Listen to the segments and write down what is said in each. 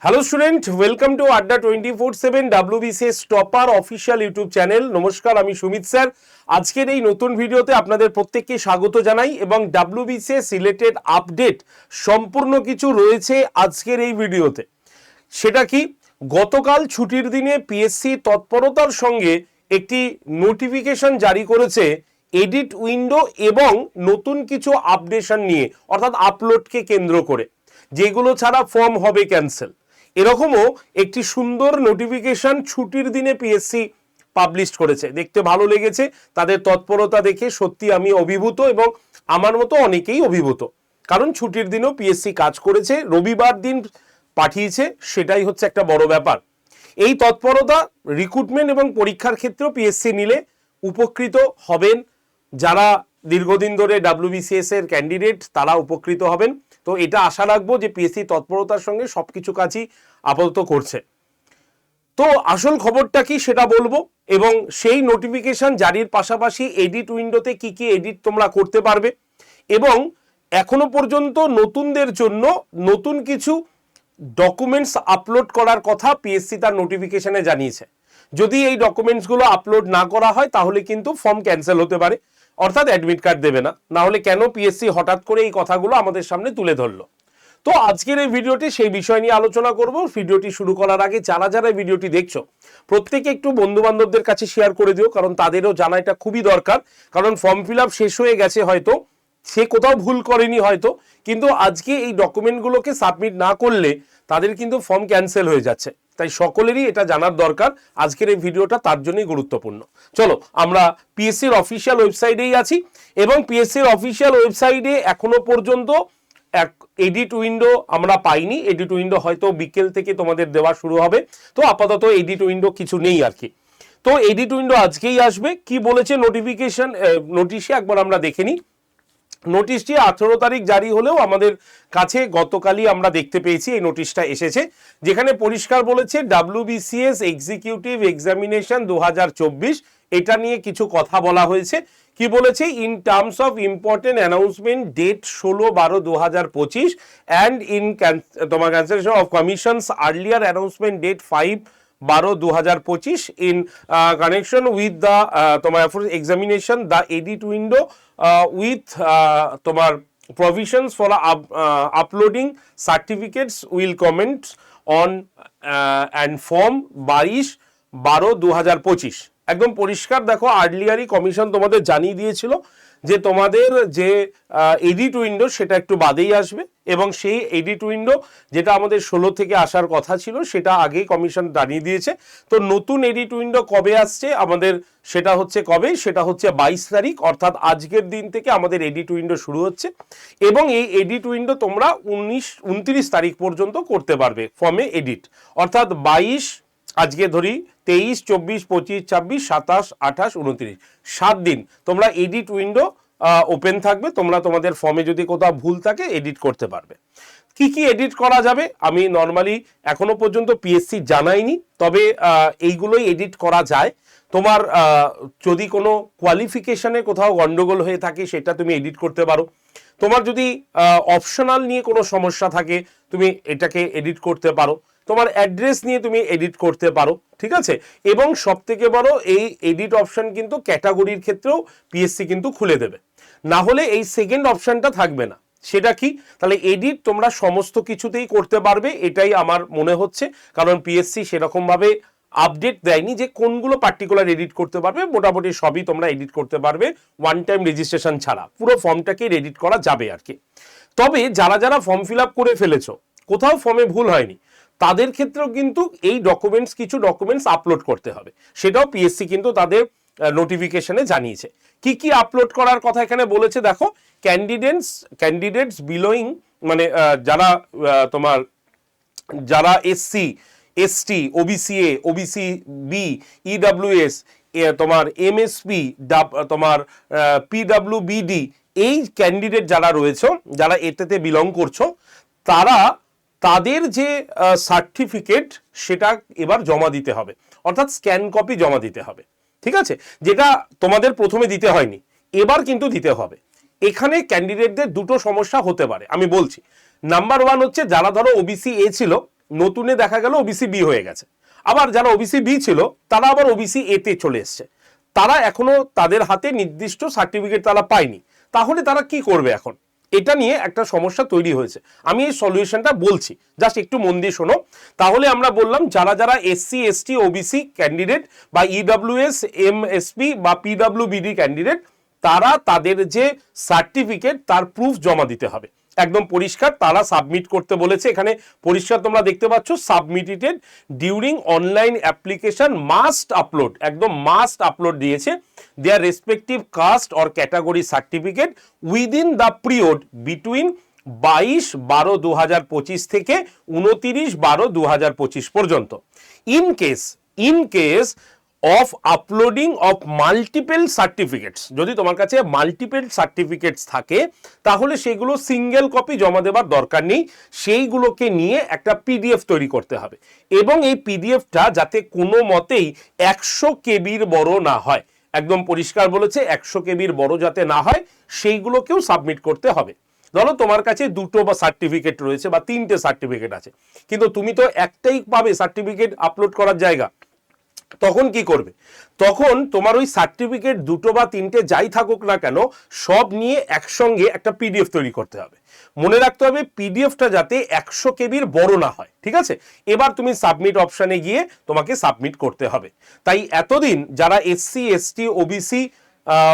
Hello student, welcome to আড্ডা 24/7 WBCS topper official YouTube channel. নমস্কার, আমি সুমিত স্যার। আজকের এই নতুন ভিডিওতে আপনাদের প্রত্যেককে স্বাগত জানাই এবং WBCS রিলেটেড আপডেট সম্পূর্ণ কিছু রয়েছে আজকের এই ভিডিওতে। সেটা কি, গতকাল ছুটির দিনে পিএসসি তৎপরতার সঙ্গে একটি নোটিফিকেশন জারি করেছে এডিট উইন্ডো এবং নতুন কিছু আপডেশন নিয়ে, অর্থাৎ আপলোডকে কেন্দ্র করে, যেগুলো ছাড়া ফর্ম হবে ক্যান্সেল। এরকমও একটি সুন্দর নোটিফিকেশন ছুটির দিনে পিএসসি পাবলিশ করেছে। দেখতে ভালো লেগেছে, তাদের তৎপরতা দেখে সত্যি আমি অভিভূত এবং আমার মতো অনেকেই অভিভূত। কারণ ছুটির দিনেও পিএসসি কাজ করেছে, রবিবার দিন পাঠিয়েছে, সেটাই হচ্ছে একটা বড় ব্যাপার। এই তৎপরতা রিক্রুটমেন্ট এবং পরীক্ষার ক্ষেত্রেও পিএসসি নিলে উপকৃত হবেন। যারা দীর্ঘদিন ধরে WBCS এর ক্যান্ডিডেট তারা উপকৃত হবেন। তো এটা আশা রাখবো যে পিএসসি তৎপরতার সঙ্গে সবকিছু কাজই আপাতত করছে। তো আসল খবরটা কি সেটা বলবো, এবং সেই নোটিফিকেশন জারির পাশাপাশি এডিট উইন্ডোতে কি কি এডিট তোমরা করতে পারবে, এবং এখনো পর্যন্ত নতুনদের জন্য নতুন কিছু ডকুমেন্টস আপলোড করার কথা পিএসসি তার নোটিফিকেশনে জানিয়েছে। যদি এই ডকুমেন্টসগুলো আপলোড না করা হয় তাহলে কিন্তু ফর্ম ক্যান্সেল হতে পারে, অর্থাৎ অ্যাডমিট কার্ড দেবে না। না হলে কেন পিএসসি হঠাৎ করে এই কথাগুলো আমাদের সামনে তুলে ধরলো? তো আজকের এই ভিডিওটি সেই বিষয় নিয়ে আলোচনা করব। ভিডিওটি শুরু করার আগে যারা যারা ভিডিওটি দেখছো প্রত্যেকে একটু বন্ধু বান্ধবদের কাছে শেয়ার করে দিও, কারণ তাদেরও জানা এটা খুবই দরকার। কারণ ফর্ম ফিল আপ শেষ হয়ে গেছে, হয়তো সে কোথাও ভুল করেনি হয়তো, কিন্তু আজকে এই ডকুমেন্টগুলোকে সাবমিট না করলে তাদের কিন্তু ফর্ম ক্যান্সেল হয়ে যাচ্ছে। তাই সকলেরই এটা জানার দরকার। আজকের এই ভিডিওটা তার জন্যই গুরুত্বপূর্ণ। চলো, আমরা পিএসসির অফিসিয়াল ওয়েবসাইটেই আছি এবং পিএসসির অফিসিয়াল ওয়েবসাইটে এখনো পর্যন্ত এডিট উইন্ডো আমরা পাইনি। এডিট উইন্ডো হয়তো বিকেল থেকে তোমাদের দেওয়া শুরু হবে। তো আপাতত এডিট উইন্ডো কিছু নেই আর কি। তো এডিট উইন্ডো আজকেই আসবে। কি বলেছে নোটিফিকেশন নোটিশে একবার আমরা দেখে নিই। নোটিশটি 18 তারিখ জারি হলেও আমাদের কাছে গতকালই আমরা দেখতে পেয়েছি এই নোটিশটা এসেছে, যেখানে পরিষ্কার বলেছে WBCS এক্সিকিউটিভ এক্সামিনেশন 2024 এটা নিয়ে কিছু কথা বলা হয়েছে। কি বলেছে? In terms of important announcement date 16/12/2025 and in তোমার cancellation of commissions earlier announcement date 5/12/2025 in connection with the তোমার examination, the edit window with তোমার provisions for uploading certificates will comment on and form 22/12/2025। একদম পরিষ্কার দেখো, আর্লিয়ারই commission তোমাদের জানিয়ে দিয়েছিল যে তোমাদের যে এডিট উইন্ডো সেটা একটু বাদেই আসবে, এবং সেই এডিট উইন্ডো যেটা আমাদের 16 থেকে আসার কথা ছিল সেটা আগেই কমিশন জানিয়ে দিয়েছে। তো নতুন এডিট উইন্ডো কবে আসছে আমাদের, সেটা হচ্ছে কবে, সেটা হচ্ছে 22 তারিখ, অর্থাৎ আজকের দিন থেকে আমাদের এডিট উইন্ডো শুরু হচ্ছে। এবং এই এডিট উইন্ডো তোমরা 29 তারিখ পর্যন্ত করতে পারবে ফর্মে এডিট, অর্থাৎ 22, আজকে ধরি 23, 24, 25, 26, 27, 28, 29, 7 দিন তোমরা এডিট উইন্ডো ওপেন থাকবে। তোমরা তোমাদের ফর্মে যদি কোথাও ভুল থাকে এডিট করতে পারবে। কি কি এডিট করা যাবে আমি নর্মালি এখনো পর্যন্ত পিএসসি জানাইনি, তবে এইগুলোই এডিট করা যায়। তোমার যদি কোনো কোয়ালিফিকেশনে কোথাও গন্ডগোল হয়ে থাকে সেটা তুমি এডিট করতে পারো। তোমার যদি অপশনাল নিয়ে কোনো সমস্যা থাকে তুমি এটাকে এডিট করতে পারো। তোমার অ্যাড্রেস নিয়ে তুমি এডিট করতে পারো, ঠিক আছে। এবং সব থেকে বড়, এই এডিট অপশন কিন্তু ক্যাটাগরির ক্ষেত্রেও পিএসসি কিন্তু খুলে দেবে, না হলে এই সেকেন্ড অপশনটা থাকবে না। সেটা কি? তাহলে এডিট তোমরা সমস্ত কিছুতেই করতে পারবে, এটাই আমার মনে হচ্ছে। কারণ পিএসসি সেরকমভাবে আপডেট দেয়নি যে কোনগুলো পার্টিকুলার এডিট করতে পারবে। মোটামুটি সবই তোমরা এডিট করতে পারবে, ওয়ান টাইম রেজিস্ট্রেশন ছাড়া পুরো ফর্মটাকে এডিট করা যাবে আর কি। তবে যারা যারা ফর্ম ফিল আপ করে ফেলেছো, কোথাও ফর্মে ভুল হয়নি, তাদের ক্ষেত্রেও কিন্তু এই ডকুমেন্টস, কিছু ডকুমেন্টস আপলোড করতে হবে। সেটাও পিএসসি কিন্তু তাদের নোটিফিকেশনে জানিয়েছে। কি কি আপলোড করার কথা এখানে বলেছে দেখো। ক্যান্ডিডেটস বিলোয়িং, মানে যারা তোমার যারা SC, ST, OBC A, OBC B, EWS, তোমার এমএসপি, তোমার পিডব্লিউবিডি, এই ক্যান্ডিডেট যারা রয়েছে, যারা এতে বিলং করছো, তারা তাদের যে সার্টিফিকেট সেটা এবার জমা দিতে হবে, অর্থাৎ স্ক্যান কপি জমা দিতে হবে, ঠিক আছে। যেটা তোমাদের প্রথমে দিতে হয়নি, এবার কিন্তু দিতে হবে। এখানে ক্যান্ডিডেটদের দুটো সমস্যা হতে পারে, আমি বলছি। নাম্বার ওয়ান হচ্ছে যারা ধরো ওবিসি এ ছিল, নতুনে দেখা গেল ওবিসি বি হয়ে গেছে, আবার যারা ওবিসি বি ছিল তারা আবার ওবিসি এতে চলে এসছে, তারা এখনো তাদের হাতে নির্দিষ্ট সার্টিফিকেট তারা পায়নি, তাহলে তারা কি করবে এখন? এটা নিয়ে একটা সমস্যা তৈরি হয়েছে। আমি এই সলিউশনটা বলছি, জাস্ট একটু মন দিয়ে শোনো। তাহলে আমরা বললাম যারা যারা এসসি এসটি ওবিসি ক্যান্ডিডেট বা ইডব্লিউএস এমএসপি বা পিডব্লিউবিডি ক্যান্ডিডেট, তারা তাদের যে সার্টিফিকেট তার প্রুফ জমা দিতে হবে, একদম পরিষ্কার তারা সাবমিট করতে বলেছে। এখানে পরিষ্কার তোমরা দেখতে পাচ্ছ, submitted during online application must upload, একদম মাস্ট আপলোড দিয়েছে their respective caste or category certificate within the period between 22/12/2025 থেকে 29/12/2025 পর্যন্ত। In case of uploading of multiple certificates, যদি তোমার কাছে মাল্টিপল সার্টিফিকেটস থাকে তাহলে সেগুলো সিঙ্গেল কপি জমা দেওয়ার দরকার নেই, সেইগুলোকে নিয়ে একটা পিডিএফ তৈরি করতে হবে, এবং এই পিডিএফটা যাতে কোনো মতেই 100 কেবির বড় না হয়, একদম পরিষ্কার বলেছে 100 কেবির বড় যাতে না হয়, সেইগুলোকেও সাবমিট করতে হবে। ধরো তোমার কাছে 2টো বা সার্টিফিকেট রয়েছে বা 3টে সার্টিফিকেট আছে, কিন্তু তুমি তো একটাই পাবে সার্টিফিকেট আপলোড করার জায়গা, তখন কি করবে? তখন তোমার ওই সার্টিফিকেট 2টো বা 3টে যাই থাকুক না কেন সব নিয়ে একসঙ্গে একটা পিডিএফ তৈরি করতে হবে। মনে রাখতে হবে পিডিএফটা যাতে 100 কেবির বড় না হয়, ঠিক আছে? এবার তুমি সাবমিট অপশানে গিয়ে তোমাকে সাবমিট করতে হবে। তাই এতদিন যারা এসসি এসটি ওবিসি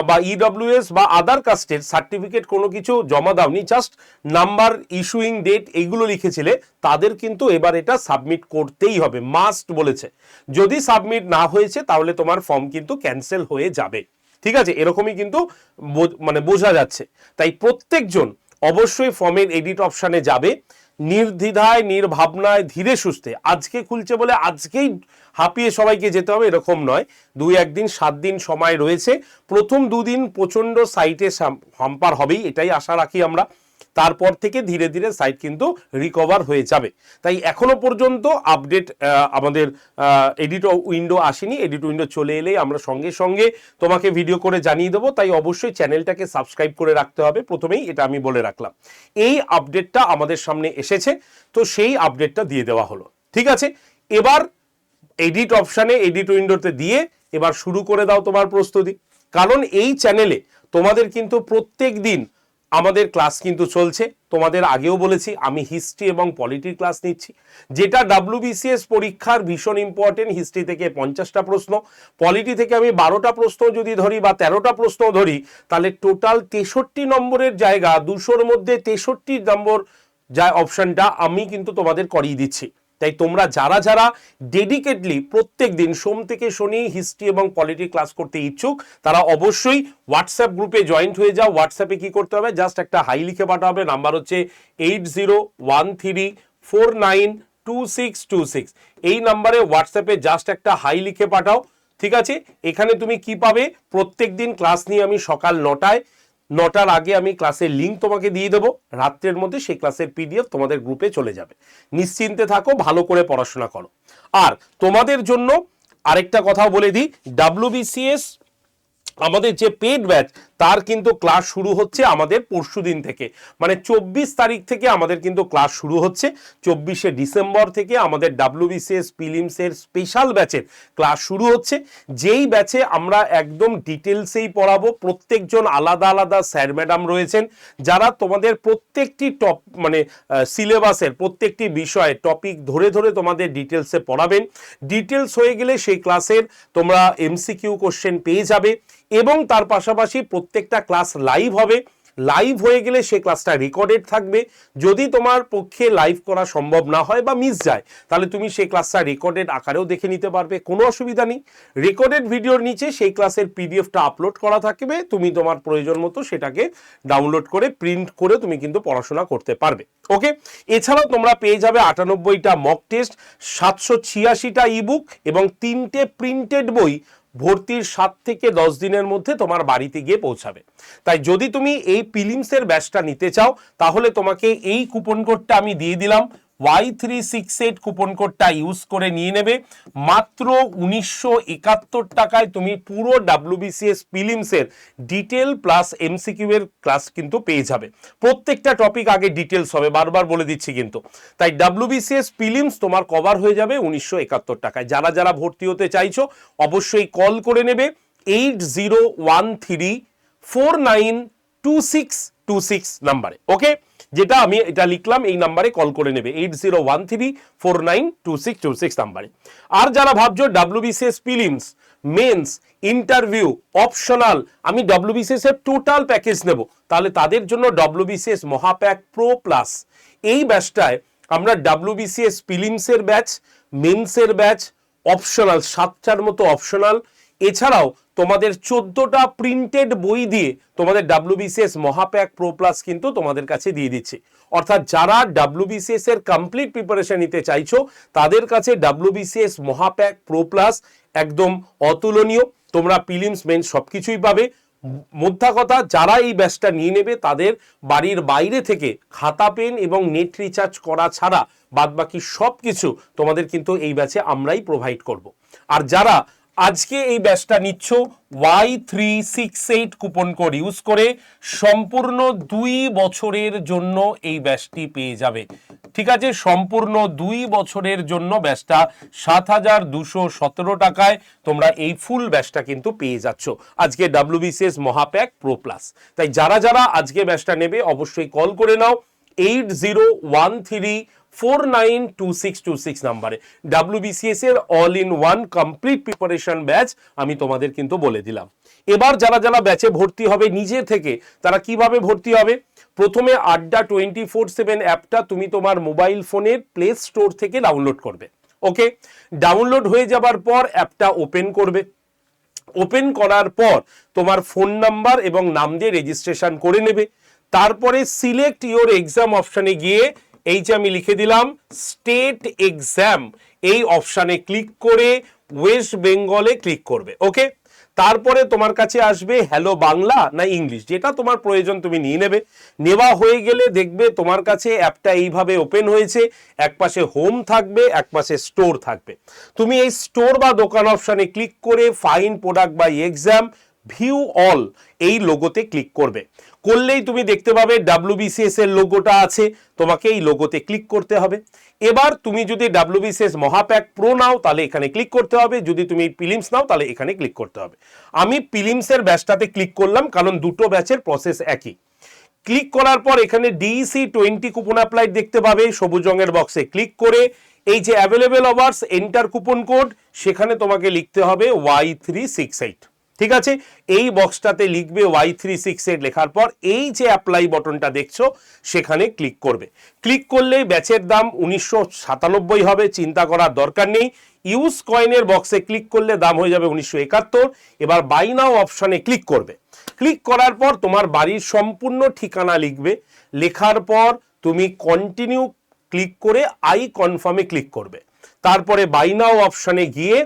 বা ইডব্লিউএস বা আদার কাস্টের সার্টিফিকেট কোনো কিছু জমা দাওনি, জাস্ট নাম্বার, ইস্যুইং ডেট এইগুলো লিখেছিলে, তাদের কিন্তু এবার এটা সাবমিট করতেই হবে, মাস্ট বলেছে। যদি সাবমিট না হয়েছে তাহলে তোমার ফর্ম কিন্তু ক্যান্সেল হয়ে যাবে, ঠিক আছে? এরকমই কিন্তু মানে বোঝা যাচ্ছে। তাই প্রত্যেকজন অবশ্যই ফর্মের এডিট অপশানে যাবে, নির্দ্বিধায় নির্ভাবনায় ধীরে সুস্থে। আজকে খুলছে বলে আজকেই হাঁপিয়ে সবাইকে যেতে হবে এরকম নয়, 2-1 দিন 7 দিন সময় রয়েছে। প্রথম 2 দিন প্রচণ্ড সাইটে হাম্পার হবেই, এটাই আশা রাখি আমরা। তারপর থেকে ধীরে ধীরে সাইট কিন্তু রিকভার হয়ে যাবে। তাই এখনো পর্যন্ত আপডেট আমাদের এডিট উইন্ডো আসেনি, এডিট উইন্ডো চলে এলেই আমরা সঙ্গে সঙ্গে তোমাকে ভিডিও করে জানিয়ে দেবো। তাই অবশ্যই চ্যানেলটাকে সাবস্ক্রাইব করে রাখতে হবে, প্রথমেই এটা আমি বলে রাখলাম। এই আপডেটটা আমাদের সামনে এসেছে, তো সেই আপডেটটা দিয়ে দেওয়া হলো, ঠিক আছে? এবার এডিট অপশানে এডিট উইন্ডোতে দিয়ে এবার শুরু করে দাও তোমার প্রস্তুতি, কারণ এই চ্যানেলে তোমাদের কিন্তু প্রত্যেক দিন আমাদের ক্লাস কিন্তু চলছে। তোমাদের আগেও বলেছি আমি হিস্ট্রি এবং পলিটির ক্লাস নিচ্ছি, যেটা WBCS পরীক্ষার ভীষণ ইম্পর্টেন্ট। হিস্ট্রি থেকে 50টা প্রশ্ন, পলিটি থেকে আমি 12টা প্রশ্ন যদি ধরি বা 13টা প্রশ্ন ধরি, তাহলে টোটাল 63 নম্বরের জায়গা 200-র মধ্যে 63 নম্বর যা অপশনটা আমি কিন্তু তোমাদের করিয়ে দিচ্ছি। তাই তোমরা যারা যারা ডেডিকেটলি প্রত্যেক দিন সোম থেকে শনি হিস্ট্রি এবং পলিটি ক্লাস করতে ইচ্ছুক, তারা অবশ্যই হোয়াটসঅ্যাপ গ্রুপে জয়েন্ট হয়ে যাও। হোয়াটসঅ্যাপে কি করতে হবে? জাস্ট একটা হাই লিখে পাঠাবে, নাম্বার হচ্ছে 8013492626। এই নাম্বারে হোয়াটসঅ্যাপে জাস্ট একটা হাই লিখে পাঠাও, ঠিক আছে? এখানে তুমি কি পাবে? প্রত্যেক দিন ক্লাস নিয়ে আমি সকাল 9টার আগে আমি ক্লাসের লিঙ্ক তোমাকে দিয়ে দেবো, রাত্রের মধ্যে সেই ক্লাসের পিডিএফ তোমাদের গ্রুপে চলে যাবে। নিশ্চিন্তে থাকো, ভালো করে পড়াশোনা করো। আর তোমাদের জন্য আরেকটা কথাও বলে দিই, WBCS আমাদের যে পেড ব্যাচ তার কিন্তু ক্লাস শুরু হচ্ছে আমাদের পরশুদিন থেকে, মানে 24 তারিখ থেকে আমাদের কিন্তু ক্লাস শুরু হচ্ছে। 24শে ডিসেম্বর থেকে আমাদের WBCS প্রিলিমসের স্পেশাল ব্যাচের ক্লাস শুরু হচ্ছে, যেই ব্যাচে আমরা একদম ডিটেলসেই পড়াবো। প্রত্যেকজন আলাদা আলাদা স্যার ম্যাডাম রয়েছেন, যারা তোমাদের প্রত্যেকটি সিলেবাসের প্রত্যেকটি বিষয়ে টপিক ধরে ধরে তোমাদের ডিটেলসে পড়াবেন। ডিটেলস হয়ে গেলে সেই ক্লাসের তোমরা MCQ কোশ্চেন পেয়ে যাবে, এবং তার পাশাপাশি প্রত্যেকটা ক্লাস লাইভ হবে। লাইভ হয়ে গেলে সেই ক্লাসটা রেকর্ডেড থাকবে। যদি তোমার পক্ষে লাইভ করা সম্ভব না হয় বা মিস যায়, তাহলে তুমি সেই ক্লাসটা রেকর্ডেড আকারেও দেখে নিতে পারবে, কোনো অসুবিধা নেই। রেকর্ডেড ভিডিওর নিচে সেই ক্লাসের পিডিএফটা আপলোড করা থাকবে, তুমি তোমার প্রয়োজন মতো সেটাকে ডাউনলোড করে প্রিন্ট করে তুমি কিন্তু পড়াশোনা করতে পারবে। ওকে, এছাড়াও তোমরা পেয়ে যাবে 98টা মক টেস্ট, 786টা ইবুক এবং 3টে প্রিন্টেড বই ভর্তির 7 থেকে 10 দিনের মধ্যে তোমার বাড়িতে গিয়ে পৌঁছাবে। তাই যদি তুমি এই প্রিলিমসের ব্যাচটা নিতে চাও, তাহলে তোমাকে এই কুপন কোডটা আমি দিয়ে দিলাম, Y368 কুপন কোডটা ইউজ করে নিয়ে নেবে। মাত্র 1971 টাকায় তুমি পুরো WBCS প্রিলিমসের ডিটেল প্লাস MCQ এর ক্লাস কিন্তু পেয়ে যাবে। প্রত্যেকটা টপিক আগে ডিটেলস হবে, বারবার বলে দিচ্ছি কিন্তু। তাই WBCS প্রিলিমস তোমার কভার হয়ে যাবে 1971 টাকায়। যারা যারা ভর্তি হতে চাইছো অবশ্যই কল করে নেবে 8013492626 নাম্বারে। ওকে, যেটা আমি এটা লিখলাম এই নাম্বারে কল করে নেবে 8013492626 নাম্বারে। আর যারা ভাবছো WBCS prelims, mains, interview, optional আমি WBCS এর টোটাল প্যাকেজ নেব, তাহলে তাদের জন্য WBCS মহাপ্যাক প্রো প্লাস এই ব্যাচটায় আমরা WBCS প্রিলিমসের ব্যাচ, মেন্সের ব্যাচ, অপশনাল 7টার মতো অপশনাল, এছাড়াও তোমাদের 14টা প্রিন্টেড বই দিয়ে তোমাদের WBCS মহাপ্যাক প্রো প্লাস কিন্তু তোমাদের কাছে দিয়ে দিচ্ছি। অর্থাৎ যারা WBCS এর কমপ্লিট প্রিপারেশন নিতে চাইছো তাদের কাছে WBCS মহাপ্যাক প্রো প্লাস একদম অতুলনীয়। তোমরা প্রিলিমস মেন্স সবকিছুই পাবে। মোদ্দা কথা, যারা এই ব্যাচটা নিয়ে নেবে তাদের বাড়ির বাইরে থেকে খাতা পেন এবং নেট রিচার্জ করা ছাড়া বাদবাকি সব কিছু তোমাদের কিন্তু এই ব্যাচে আমরাই প্রোভাইড করব। আর যারা আজকে এই ব্যাচটা নিচ্ছ Y368 কুপন কোড ইউজ করে সম্পূর্ণ 2 বছরের জন্য এই ব্যাচটি পেয়ে যাবে। ঠিক আছে, সম্পূর্ণ 2 বছরের জন্য ব্যাচটা 7217 টাকায় তোমরা এই ফুল ব্যাচটা কিন্তু পেয়ে যাচ্ছ আজকে WBCS মহাপ্যাক প্রো প্লাস। তাই যারা যারা আজকে ব্যাচটা নেবে অবশ্যই কল করে নাও 8013492626 নাম্বারে। WBCS এর all in one complete preparation batch আমি তোমাদের কিন্তু বলে দিলাম। এবার যারা যারা ব্যাচে ভর্তি হবে নিজে থেকে, তারা কিভাবে ভর্তি হবে? প্রথমে আড্ডা 24/7 অ্যাপটা তুমি তোমার মোবাইল ফোনের প্লে স্টোর থেকে ডাউনলোড করবে। ওকে, ডাউনলোড হয়ে যাবার পর অ্যাপটা ওপেন করবে। ওপেন করার পর তোমার ফোন নাম্বার এবং নাম দিয়ে রেজিস্ট্রেশন করে নেবে। তারপরে সিলেক্ট ইওর এক্সাম অপশানে গিয়ে এই যে আমি লিখে দিলাম স্টেট এক্সাম, এই অপশানে ক্লিক করে ওয়েস্ট বেঙ্গলে ক্লিক করবে। ওকে, তারপরে তোমার কাছে আসবে হ্যালো বাংলা না ইংলিশ, যেটা তোমার প্রয়োজন তুমি নিয়ে নেবে। নেওয়া হয়ে গেলে দেখবে তোমার কাছে অ্যাপটা এইভাবে ওপেন হয়েছে, এক পাশে হোম থাকবে, এক পাশে স্টোর থাকবে। তুমি এই স্টোর বা দোকান অপশানে ক্লিক করে find product by exam view all এই লোগোতে ক্লিক করবে। করলেই তুমি দেখতে পাবে WBCS এর লোগোটা আছে, তোমাকে এই লোগোতে ক্লিক করতে হবে। এবার তুমি যদি WBCS মহাপ্যাক প্রো নাও তাহলে এখানে ক্লিক করতে হবে, যদি তুমি প্রিলিমস নাও তাহলে এখানে ক্লিক করতে হবে। আমি প্রিলিমসের ব্যাচটাতে ক্লিক করলাম কারণ দুটো ব্যাচের প্রসেস একই। ক্লিক করার পর এখানে DEC 20 কুপন অ্যাপ্লাইড দেখতে পাবে, সবুজ রঙের বক্সে ক্লিক করে এই যে available hours enter coupon code, সেখানে তোমাকে লিখতে হবে Y368। ঠিক আছে, এই বক্সটাতে লিখবে Y368, লেখার পর এই যে অ্যাপ্লাই বটনটা দেখছো সেখানে ক্লিক করবে। ক্লিক করলে ব্যাচের দাম 1997 হবে, চিন্তা করার দরকার নেই। ইউজ কয়েনের বক্সে ক্লিক করলে দাম হয়ে যাবে 1971। এবার বাই নাও অপশানে ক্লিক করবে। ক্লিক করার পর তোমার বাড়ির সম্পূর্ণ ঠিকানা লিখবে। লেখার পর তুমি কন্টিনিউ ক্লিক করে আই কনফার্মে ক্লিক করবে। তারপরে বাই নাও অপশানে গিয়ে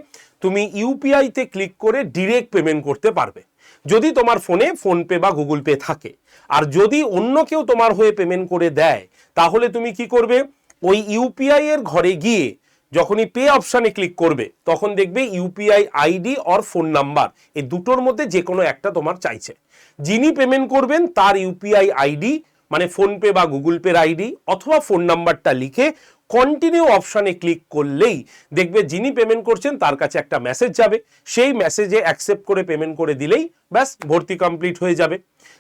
তুমি ইউপিআইতে ক্লিক করে ডিরেক্ট পেমেন্ট করতে পারবে, যদি তোমার ফোনে ফোনপে বা গুগল পে থাকে। আর যদি অন্য কেউ তোমার হয়ে পেমেন্ট করে দেয় তাহলে তুমি কি করবে, ওই ইউপিআই এর ঘরে গিয়ে যখনই পে অপশানে ক্লিক করবে তখন দেখবে UPI ID or phone number, এই দুটোর মধ্যে যে কোনো একটা তোমার চাইছে। যিনি পেমেন্ট করবেন তার ইউপিআই আইডি মানে ফোনপে বা গুগল পের আইডি অথবা ফোন নাম্বারটা লিখে কন্টিনিউ অপশানে ক্লিক করলেই দেখবে যিনি পেমেন্ট করছেন তার কাছে একটা মেসেজ যাবে, সেই মেসেজে অ্যাকসেপ্ট করে পেমেন্ট করে দিলেই ব্যাস ভর্তি কমপ্লিট হয়ে যাবে।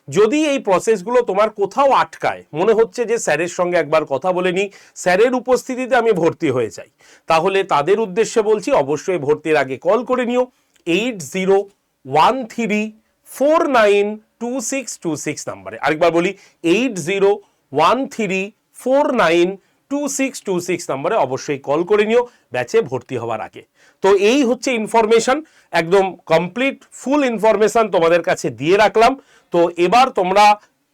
যদি এই প্রসেসগুলো তোমার কোথাও আটকায়, মনে হচ্ছে যে স্যারের সঙ্গে একবার কথা বলে নিই, স্যারের উপস্থিতিতে আমি ভর্তি হয়ে যাই, তাহলে তাদের উদ্দেশ্যে বলছি অবশ্যই ভর্তির আগে কল করে নিও 8013492626 নাম্বারে। আরেকবার বলি 8013492626 নাম্বারে অবশ্যই কল করে নিও ব্যাচে ভর্তি হওয়ার আগে। তো এই হচ্ছে ইনফরমেশন, একদম কমপ্লিট ফুল ইনফরমেশন তোমাদের কাছে দিয়ে রাখলাম। তো এবার তোমরা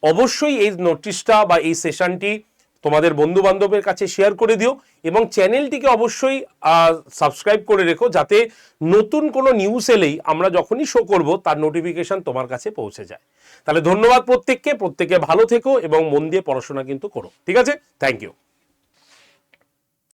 অবশ্যই এই নোটিশটা বা এই সেশনটি তোমাদের বন্ধু বান্ধবের কাছে শেয়ার করে দিও এবং চ্যানেলটিকে অবশ্যই সাবস্ক্রাইব করে রেখো, যাতে নতুন কোনো নিউজ এলেই আমরা যখনই শো করব তার নোটিফিকেশন তোমার কাছে পৌঁছে যায়। তাহলে ধন্যবাদ প্রত্যেককে, প্রত্যেকে ভালো থেকো এবং মন দিয়ে পড়াশোনা কিন্তু করো। ঠিক আছে, থ্যাংক ইউ।